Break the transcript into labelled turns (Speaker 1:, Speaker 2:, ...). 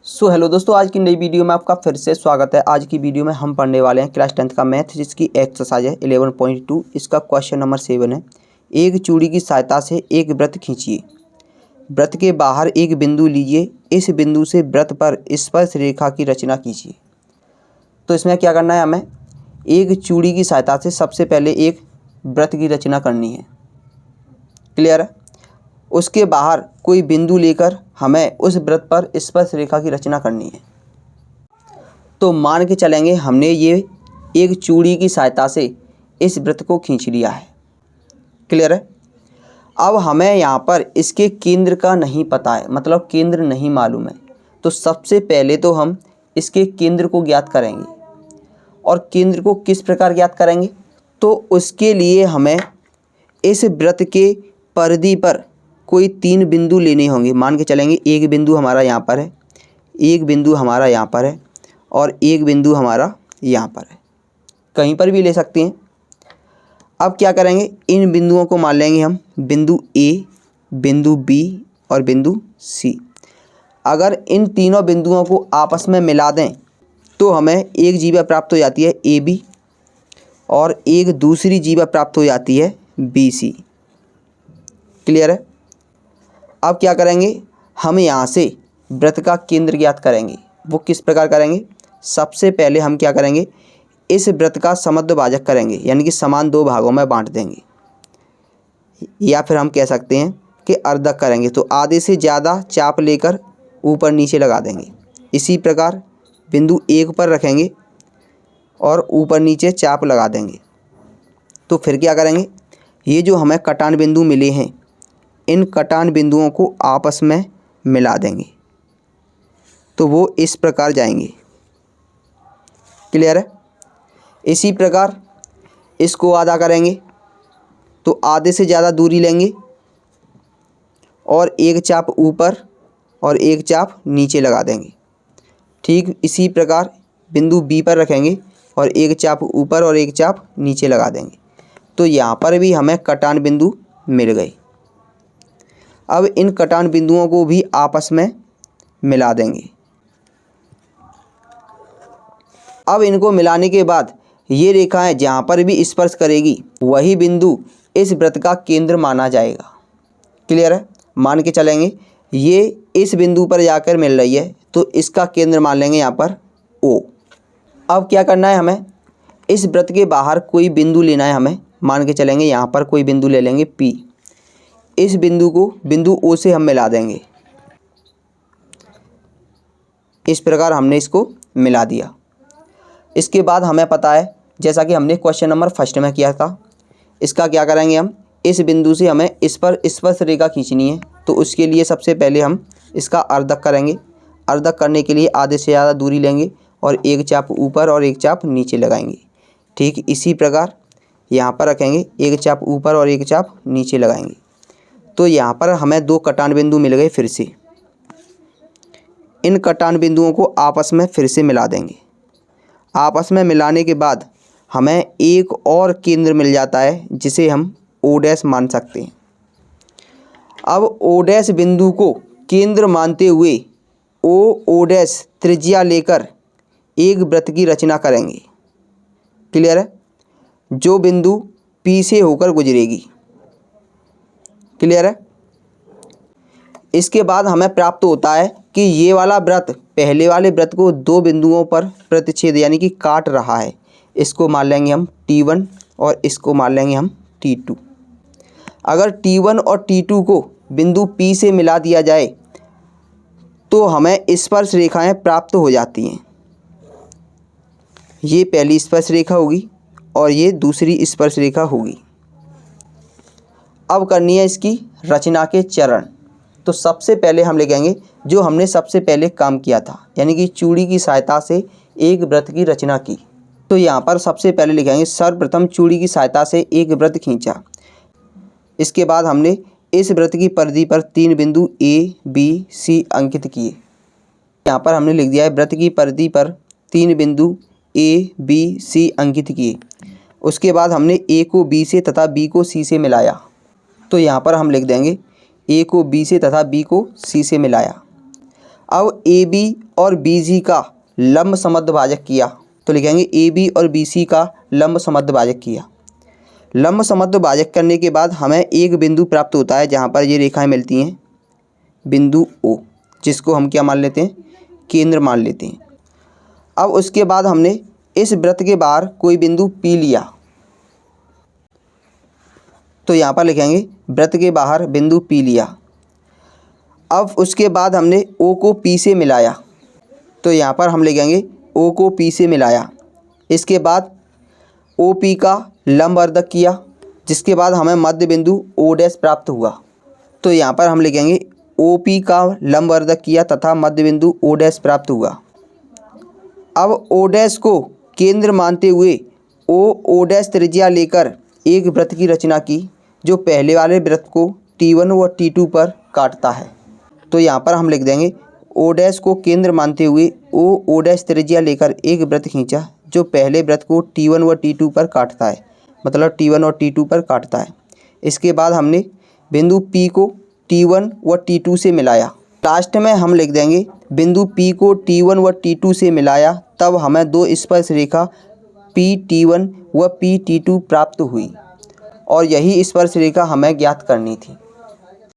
Speaker 1: Hello दोस्तों, आज की नई वीडियो में आपका फिर से स्वागत है। आज की वीडियो में हम पढ़ने वाले हैं क्लास 10th का मैथ, जिसकी एक्सरसाइज है 11.2। इसका क्वेश्चन नंबर 7 है। एक चूड़ी की सहायता से एक वृत्त खींचिए। वृत्त के बाहर एक बिंदु लीजिए। इस बिंदु से वृत्त पर स्पर्श रेखा की रचना कीजिए। तो इसमें क्या करना है, हमें एक चूड़ी की सहायता से सबसे पहले एक वृत्त की रचना करनी है। क्लियर है। उसके बाहर कोई बिंदु लेकर हमें उस वृत्त पर स्पर्श रेखा की रचना करनी है। तो मान के चलेंगे हमने ये एक चूड़ी की सहायता से इस वृत्त को खींच लिया है। क्लियर है। अब हमें यहाँ पर इसके केंद्र का नहीं पता है, मतलब केंद्र नहीं मालूम है। तो सबसे पहले तो हम इसके केंद्र को ज्ञात करेंगे। और केंद्र को किस प्रकार ज्ञात करेंगे, तो उसके लिए हमें इस वृत्त के परिधि पर कोई 3 बिंदु लेने होंगे। मान के चलेंगे एक बिंदु हमारा यहाँ पर है, एक बिंदु हमारा यहाँ पर है और एक बिंदु हमारा यहाँ पर है। कहीं पर भी ले सकते हैं। अब क्या करेंगे, इन बिंदुओं को मान लेंगे हम बिंदु ए, बिंदु बी और बिंदु सी। अगर इन तीनों बिंदुओं को आपस में मिला दें तो हमें एक जीवा प्राप्त हो जाती है ए बी और एक दूसरी जीवा प्राप्त हो जाती है बी सी। क्लियर है। अब क्या करेंगे, हम यहाँ से वृत्त का केंद्र ज्ञात करेंगे। वो किस प्रकार करेंगे, सबसे पहले हम क्या करेंगे, इस वृत्त का समद्विभाजक करेंगे, यानी कि समान 2 भागों में बांट देंगे। या फिर हम कह सकते हैं कि अर्धक करेंगे। तो आधे से ज़्यादा चाप लेकर ऊपर नीचे लगा देंगे। इसी प्रकार बिंदु 1 पर रखेंगे और ऊपर नीचे चाप लगा देंगे। तो फिर क्या करेंगे, ये जो हमें कटान बिंदु मिले हैं, इन कटान बिंदुओं को आपस में मिला देंगे। तो वो इस प्रकार जाएंगे। क्लियर है। इसी प्रकार इसको आधा करेंगे। तो आधे से ज़्यादा दूरी लेंगे और एक चाप ऊपर और एक चाप नीचे लगा देंगे। ठीक इसी प्रकार बिंदु बी पर रखेंगे और एक चाप ऊपर और एक चाप नीचे लगा देंगे। तो यहाँ पर भी हमें कटान बिंदु मिल गए। अब इन कटान बिंदुओं को भी आपस में मिला देंगे। अब इनको मिलाने के बाद ये रेखाएं जहाँ पर भी स्पर्श करेगी वही बिंदु इस वृत्त का केंद्र माना जाएगा। क्लियर है। मान के चलेंगे ये इस बिंदु पर जाकर मिल रही है, तो इसका केंद्र मान लेंगे यहाँ पर O। अब क्या करना है, हमें इस वृत्त के बाहर कोई बिंदु लेना है। हमें मान के चलेंगे यहाँ पर कोई बिंदु ले लेंगे P। इस बिंदु को बिंदु O से हम मिला देंगे। इस प्रकार हमने इसको मिला दिया। इसके बाद हमें पता है, जैसा कि हमने क्वेश्चन नंबर 1 में किया था, इसका क्या करेंगे, हम इस बिंदु से हमें इस पर स्पर्श रेखा खींचनी है। तो उसके लिए सबसे पहले हम इसका अर्धक करेंगे। अर्धक करने के लिए आधे से ज़्यादा दूरी लेंगे और एक चाप ऊपर और एक चाप नीचे लगाएंगे। ठीक इसी प्रकार यहाँ पर रखेंगे, एक चाप ऊपर और एक चाप नीचे लगाएंगे। तो यहाँ पर हमें 2 कटान बिंदु मिल गए। फिर से इन कटान बिंदुओं को आपस में फिर से मिला देंगे। आपस में मिलाने के बाद हमें एक और केंद्र मिल जाता है, जिसे हम O' मान सकते हैं। अब O' बिंदु को केंद्र मानते हुए O' त्रिज्या लेकर एक वृत्त की रचना करेंगे। क्लियर है। जो बिंदु P से होकर गुजरेगी। क्लियर है। इसके बाद हमें प्राप्त होता है कि ये वाला वृत्त पहले वाले वृत्त को 2 बिंदुओं पर प्रतिच्छेद यानी कि काट रहा है। इसको मान लेंगे हम T1 और इसको मान लेंगे हम T2। अगर T1 और T2 को बिंदु P से मिला दिया जाए तो हमें स्पर्श रेखाएं प्राप्त हो जाती हैं। ये पहली स्पर्श रेखा होगी और ये दूसरी स्पर्श रेखा होगी। अब करनी है इसकी रचना के चरण। तो सबसे पहले हम लिखेंगे जो हमने सबसे पहले काम किया था, यानी कि चूड़ी की सहायता से एक वृत्त की रचना की। तो यहाँ पर सबसे पहले लिखेंगे सर्वप्रथम चूड़ी की सहायता से एक वृत्त खींचा। इसके बाद हमने इस वृत्त की परिधि पर 3 बिंदु A, B, C अंकित किए। यहाँ पर हमने लिख दिया है वृत्त की परिधि पर 3 बिंदु A, B, C अंकित किए। उसके बाद हमने A को B से तथा B को C से मिलाया। तो यहाँ पर हम लिख देंगे A को B से तथा B को C से मिलाया। अब ए बी और बी सी का लंब समद्विभाजक किया, तो लिखेंगे ए बी और बी सी का लंब समद्विभाजक किया। लंब समद्विभाजक करने के बाद हमें एक बिंदु प्राप्त होता है जहाँ पर ये रेखाएं मिलती हैं, बिंदु ओ, जिसको हम क्या मान लेते हैं, केंद्र मान लेते हैं। अब उसके बाद हमने इस वृत्त के बाहर कोई बिंदु पी लिया, तो यहाँ पर लिखेंगे वृत्त के बाहर बिंदु पी लिया। अब उसके बाद हमने ओ को पी से मिलाया, तो यहाँ पर हम लिखेंगे ओ को पी से मिलाया। इसके बाद ओ पी का लंबवर्धक किया, जिसके बाद हमें मध्य बिंदु ओ डैश प्राप्त हुआ, तो यहाँ पर हम लिखेंगे ओ पी का लंबवर्धक किया तथा मध्य बिंदु ओ डैश प्राप्त हुआ। अब ओ डैश को केंद्र मानते हुए ओ डैश त्रिज्या लेकर एक वृत्त की रचना की, जो पहले वाले वृत्त को T1 व T2 पर काटता है। तो यहाँ पर हम लिख देंगे ओ डैश को केंद्र मानते हुए ओ डैश त्रिज्या लेकर एक वृत्त खींचा, जो पहले वृत्त को T1 व T2 पर काटता है, मतलब T1 और T2 पर काटता है। इसके बाद हमने बिंदु P को T1 व T2 से मिलाया। लास्ट में हम लिख देंगे बिंदु P को T1 व T2 से मिलाया, तब हमें दो स्पर्श रेखा PT1 व PT2 प्राप्त हुई और यही स्पर्श रेखा हमें ज्ञात करनी थी।